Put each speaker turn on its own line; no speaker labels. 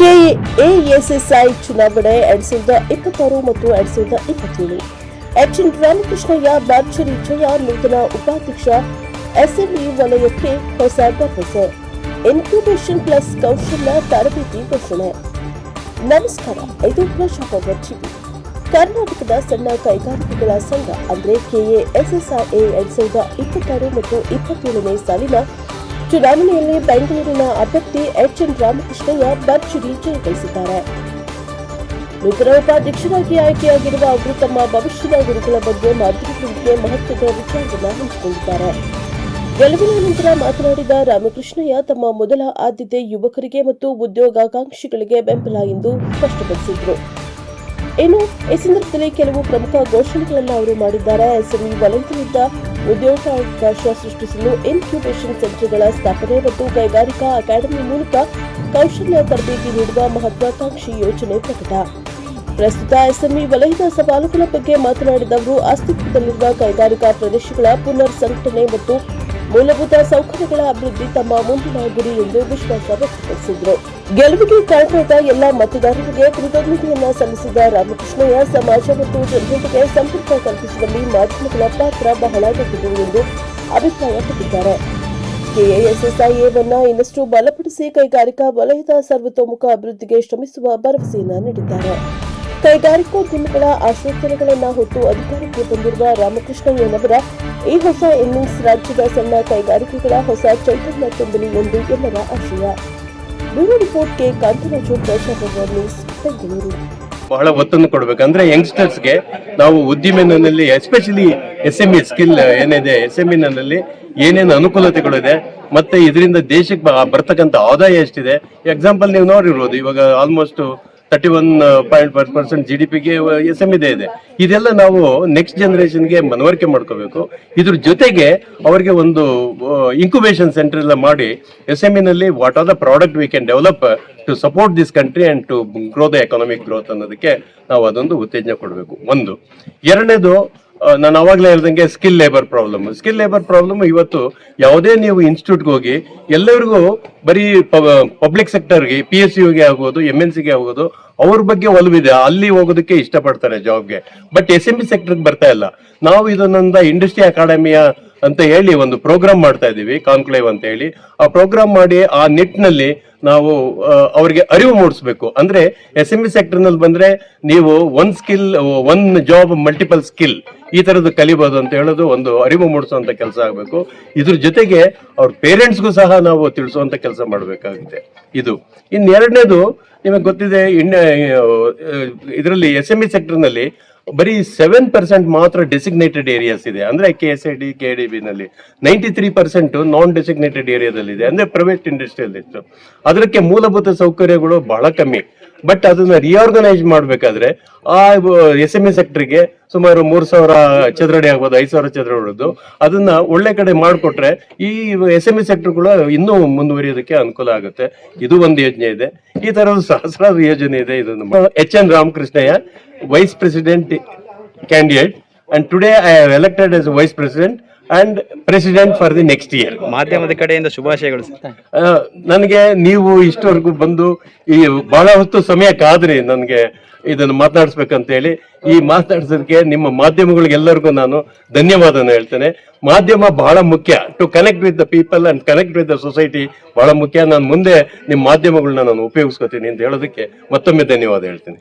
ಕೆಎಎಸ್ಎಸ್ಐ ಚುನಾವಣೆ 2026 ಮತ್ತು 2027. ಎಚ್.ಎನ್. ರಾಮಕೃಷ್ಣಯ್ಯ ಭರ್ಜರಿ ಜಯ. ನೂತನ ಉಪಾಧ್ಯಕ್ಷ. ಎಸ್ಎಂಇ ವಲಯಕ್ಕೆ ಹೊಸ ಭರವಸೆ. ಇನ್ಕ್ಯುಬೇಷನ್ ಪ್ಲಸ್ ಕೌಶಲ್ಯ ತರಬೇತಿ ಘೋಷಣೆ. ನಮಸ್ಕಾರ, ಇದು ಪ್ರಜಾಪವರ್ ಟಿವಿ. ಕರ್ನಾಟಕದ ಸಣ್ಣ ಕೈಗಾರಿಕೆಗಳ ಸಂಘ ಅಂದರೆ ಕೆಎಎಸ್ಎಸ್ಐ 2026 ಮತ್ತು 27ನೇ ಸಾಲಿನ ಚುನಾವಣೆಯಲ್ಲಿ ಬೆಂಗಳೂರಿನ ಅಭ್ಯರ್ಥಿ ಎಚ್.ಎನ್. ರಾಮಕೃಷ್ಣಯ್ಯ ಭರ್ಜರಿ ಜಯಗಳಿಸಿದ್ದಾರೆ. ನೂತನ ಉಪಾಧ್ಯಕ್ಷರಾಗಿ ಆಯ್ಕೆಯಾಗಿರುವ ಅವರು ತಮ್ಮ ಭವಿಷ್ಯದ ಗುರುಗಳ ಬಗ್ಗೆ ಮಾಧ್ಯಮದೊಂದಿಗೆ ಮಹತ್ವದ ವಿಚಾರವನ್ನು ಹಂಚಿಕೊಂಡಿದ್ದಾರೆ. ಗೆಲುವಿನ ನಂತರ ಮಾತನಾಡಿದ ರಾಮಕೃಷ್ಣಯ್ಯ, ತಮ್ಮ ಮೊದಲ ಆದ್ಯತೆ ಯುವಕರಿಗೆ ಮತ್ತು ಉದ್ಯೋಗಾಕಾಂಕ್ಷಿಗಳಿಗೆ ಬೆಂಬಲ ಎಂದು ಸ್ಪಷ್ಟಪಡಿಸಿದರು. ಇನ್ನು ಈ ಸಂದರ್ಭದಲ್ಲಿ ಕೆಲವು ಪ್ರಮುಖ ಘೋಷಣೆಗಳನ್ನು ಅವರು ಮಾಡಿದ್ದಾರೆ. ಎಸ್ಎಂಇ ವಲಯದಲ್ಲಿದ್ದ ಉದ್ಯೋಗಾವಕಾಶ ಸೃಷ್ಟಿಸಲು ಇನ್ಕ್ಯುಬೇಷನ್ ಸೆಂಟರ್ಗಳ ಸ್ಥಾಪನೆ ಮತ್ತು ಕೈಗಾರಿಕಾ ಅಕಾಡೆಮಿ ಮೂಲಕ ಕೌಶಲ್ಯ ತರಬೇತಿ ನೀಡುವ ಮಹತ್ವಾಕಾಂಕ್ಷಿ ಯೋಜನೆ ಪ್ರಕಟ. ಪ್ರಸ್ತುತ ಎಸ್ಎಂಇ ವಲಯದ ಸವಾಲುಗಳ ಬಗ್ಗೆ ಮಾತನಾಡಿದ ಅವರು, ಅಸ್ತಿತ್ವದಲ್ಲಿರುವ ಕೈಗಾರಿಕಾ ಪ್ರದೇಶಗಳ ಪುನರ್ ಸಂಘಟನೆ ಮತ್ತು ಮೂಲಭೂತ ಸೌಕರ್ಯಗಳ ಅಭಿವೃದ್ಧಿ ತಮ್ಮ ಮುಂದಿನ ಗುರಿ ಎಂದು ವಿಶ್ವಾಸ ವ್ಯಕ್ತಪಡಿಸಿದರು. ಗೆಲುವಿಗೆ ಕಾರಣರಾದ ಎಲ್ಲ ಮತದಾರರಿಗೆ ಕೃತಜ್ಞತೆಯನ್ನ ಸಲ್ಲಿಸಿದ ರಾಮಕೃಷ್ಣಯ್ಯ, ಸಮಾಜ ಮತ್ತು ಜನರೊಂದಿಗೆ ಸಂಪರ್ಕ ಕಲ್ಪಿಸುವಲ್ಲಿ ಮಾಧ್ಯಮಗಳ ಪಾತ್ರ ಬಹಳ ದೊಡ್ಡದು ಎಂದು ಅಭಿಪ್ರಾಯಪಟ್ಟಿದ್ದಾರೆ. ಕೆಎಎಸ್ಎಸ್ಐವನ್ನು ಇನ್ನಷ್ಟು ಬಲಪಡಿಸಿ ಕೈಗಾರಿಕಾ ವಲಯದ ಸರ್ವತೋಮುಖ ಅಭಿವೃದ್ಧಿಗೆ ಶ್ರಮಿಸುವ ಭರವಸೆಯನ್ನು ನೀಡಿದ್ದಾರೆ. ಕೈಗಾರಿಕೋದ್ಯಮಿಗಳ ಆಶೋತ್ತರಗಳನ್ನು ಹೊತ್ತು ಅಧಿಕಾರಕ್ಕೆ ಬಂದಿರುವ ರಾಮಕೃಷ್ಣಯ್ಯನವರ ಈ ಹೊಸ ಇನ್ನಿಂಗ್ಸ್ ರಾಜ್ಯದ ಸಣ್ಣ ಕೈಗಾರಿಕೆಗಳ ಹೊಸ ಚೈತನ್ಯ ತುಂಬಲಿ ಎಂದು ಎಲ್ಲರ ಆಶಯ. Bureau report K Kantharaju, Praja Power news, Bengaluru.
ಬಹಳ ಒತ್ತನ್ನು ಕೊಡಬೇಕಂದ್ರೆ ಯಂಗ್ಸ್ಟರ್ಸ್ಗೆ ನಾವು ಉದ್ದಿಮೆನಲ್ಲಿ ಎಸ್ಪೆಷಲಿ ಎಸ್ಎಂಇ ಸ್ಕಿಲ್ ಏನಿದೆ, ಎಸ್ಎಂಇನಲ್ಲಿ ಏನೇನು ಅನುಕೂಲತೆಗಳಿದೆ ಮತ್ತೆ ಇದರಿಂದ ದೇಶಕ್ಕೆ ಬರ್ತಕ್ಕಂಥ ಆದಾಯ ಎಷ್ಟಿದೆ. ಎಕ್ಸಾಂಪಲ್ ನೀವು ನೋಡಿರ್ಬೋದು, ಇವಾಗ ಆಲ್ಮೋಸ್ಟ್ 31.5% GDPಗೆ ಎಸ್ಎಂಇ ಇದೆ. ಇದೆಲ್ಲ ನಾವು ನೆಕ್ಸ್ಟ್ ಜನರೇಷನ್ಗೆ ಮನವರಿಕೆ ಮಾಡ್ಕೋಬೇಕು. ಇದ್ರ ಜೊತೆಗೆ ಅವರಿಗೆ ಒಂದು ಇನ್ಕ್ಯುಬೇಷನ್ ಸೆಂಟರ್ ಎಲ್ಲ ಮಾಡಿ ಎಸ್ಎಂಇನಲ್ಲಿ what are the product we can develop to support this country and to grow the economic growth ಅನ್ನೋದಕ್ಕೆ ನಾವು ಅದೊಂದು ಉತ್ತೇಜನ ಕೊಡಬೇಕು. ಒಂದು. ಎರಡನೇದು, ನಾನು ಅವಾಗಲೇ ಹೇಳ್ದಂಗೆ ಸ್ಕಿಲ್ ಲೇಬರ್ ಪ್ರಾಬ್ಲಮ್ ಇವತ್ತು ಯಾವುದೇ ನೀವು ಇನ್ಸ್ಟಿಟ್ಯೂಟ್ಗೆ ಹೋಗಿ ಎಲ್ಲರಿಗೂ ಬರೀ ಪಬ್ಲಿಕ್ ಸೆಕ್ಟರ್ಗೆ PSUಗೆ ಆಗ್ಬೋದು, MNCಗೆ ಆಗ್ಬೋದು, ಅವ್ರ ಬಗ್ಗೆ ಒಲವಿದೆ, ಅಲ್ಲಿ ಹೋಗೋದಕ್ಕೆ ಇಷ್ಟಪಡ್ತಾರೆ ಜಾಬ್ಗೆ. ಬಟ್ ಎಸ್ಎಂಇ ಸೆಕ್ಟರ್ಗೆ ಬರ್ತಾ ಇಲ್ಲ. ನಾವು ಇದನ್ನೊಂದು ಇಂಡಸ್ಟ್ರಿ ಅಕಾಡೆಮಿಯ ಅಂತ ಹೇಳಿ ಒಂದು ಪ್ರೋಗ್ರಾಮ್ ಮಾಡ್ತಾ ಇದೀವಿ, ಕಾನ್ಕ್ಲೇವ್ ಅಂತ ಹೇಳಿ. ಆ ಪ್ರೋಗ್ರಾಮ್ ಮಾಡಿ ಆ ನಿಟ್ಟಿನಲ್ಲಿ ನಾವು ಅವರಿಗೆ ಅರಿವು ಮೂಡಿಸ್ಬೇಕು. ಅಂದ್ರೆ ಎಸ್ಎಂಇ ಸೆಕ್ಟರ್ ನಲ್ಲಿ ಬಂದ್ರೆ ನೀವು ಒನ್ ಜಾಬ್ ಮಲ್ಟಿಪಲ್ ಸ್ಕಿಲ್ ಈ ತರದ್ದು ಕಲಿಬಹುದು ಅಂತ ಹೇಳೋದು ಒಂದು ಅರಿವು ಮೂಡಿಸುವಂತ ಕೆಲಸ ಆಗಬೇಕು. ಇದ್ರ ಜೊತೆಗೆ ಅವ್ರ ಪೇರೆಂಟ್ಸ್ಗೂ ಸಹ ನಾವು ತಿಳಿಸುವಂತ ಕೆಲಸ ಮಾಡಬೇಕಾಗುತ್ತೆ. ಇದು. ಇನ್ನೆರಡನೇದು, ನಿಮಗೆ ಗೊತ್ತಿದೆ, ಇದರಲ್ಲಿ ಎಸ್ಎಂಇ ಸೆಕ್ಟರ್ ನಲ್ಲಿ ಬರೀ 7% ಮಾತ್ರ ಡೆಸಿಗ್ನೇಟೆಡ್ ಏರಿಯಾಸ್ ಇದೆ. ಅಂದ್ರೆ KSID KDB ನಲ್ಲಿ 93% ನಾನ್ ಡೆಸಿಗ್ನೇಟೆಡ್ ಏರಿಯಾದಲ್ಲಿದೆ, ಅಂದ್ರೆ ಪ್ರೈವೇಟ್ ಇಂಡಸ್ಟ್ರಿಯಲಿಸ್ಟ್. ಅದಕ್ಕೆ ಮೂಲಭೂತ ಸೌಕರ್ಯಗಳು ಬಹಳ ಕಮ್ಮಿ. ಬಟ್ ಅದನ್ನ ರಿಆರ್ಗನೈಸ್ ಮಾಡ್ಬೇಕಾದ್ರೆ ಆ ಎಸ್ಎಂಇ ಸೆಕ್ಟರ್ಗೆ ಸುಮಾರು 3,000 ಚದರಡಿ ಆಗ್ಬೋದು, 5,000 ಚದರಡಿ, ಅದನ್ನ ಒಳ್ಳೆ ಕಡೆ ಮಾಡಿಕೊಟ್ರೆ ಈ ಎಸ್ಎಂಇ ಸೆಕ್ಟರ್ಗಳು ಇನ್ನೂ ಮುಂದುವರಿಯೋದಕ್ಕೆ ಅನುಕೂಲ ಆಗುತ್ತೆ. ಇದು ಒಂದು ಯೋಜನೆ ಇದೆ. ಈ ತರದ ಸಹಸ್ರಾರು ಯೋಜನೆ ಇದೆ. ಇದು ನಮ್ಮ ಎಚ್.ಎನ್. Ramakrishnaiah, Vice President candidate, and today I have elected as Vice President and President for the next year.
ಮಾಧ್ಯಮದ ಕಡೆಯಿಂದ ಶುಭಾಶಯಗಳು.
ನನಗೆ ನೀವು ಇಷ್ಟವರೆಗೂ ಬಂದು ಈ ಬಹಳ ಹೊತ್ತು ಸಮಯ ಕಾದ್ರಿ ನನಗೆ ಇದನ್ನು ಮಾತನಾಡಿಸ್ಬೇಕಂತ ಹೇಳಿ. ಈ ಮಾತನಾಡಿಸೋದಕ್ಕೆ ನಿಮ್ಮ ಮಾಧ್ಯಮಗಳಿಗೆಲ್ಲರಿಗೂ ನಾನು ಧನ್ಯವಾದನ ಹೇಳ್ತೇನೆ. ಮಾಧ್ಯಮ ಬಹಳ ಮುಖ್ಯ. To connect with the people and connect with the society ಬಹಳ ಮುಖ್ಯ. ನಾನು ಮುಂದೆ ನಿಮ್ಮ ಮಾಧ್ಯಮಗಳನ್ನ ನಾನು ಉಪಯೋಗಿಸ್ಕೋತೀನಿ ಅಂತ ಹೇಳೋದಕ್ಕೆ ಮತ್ತೊಮ್ಮೆ ಧನ್ಯವಾದ ಹೇಳ್ತೀನಿ.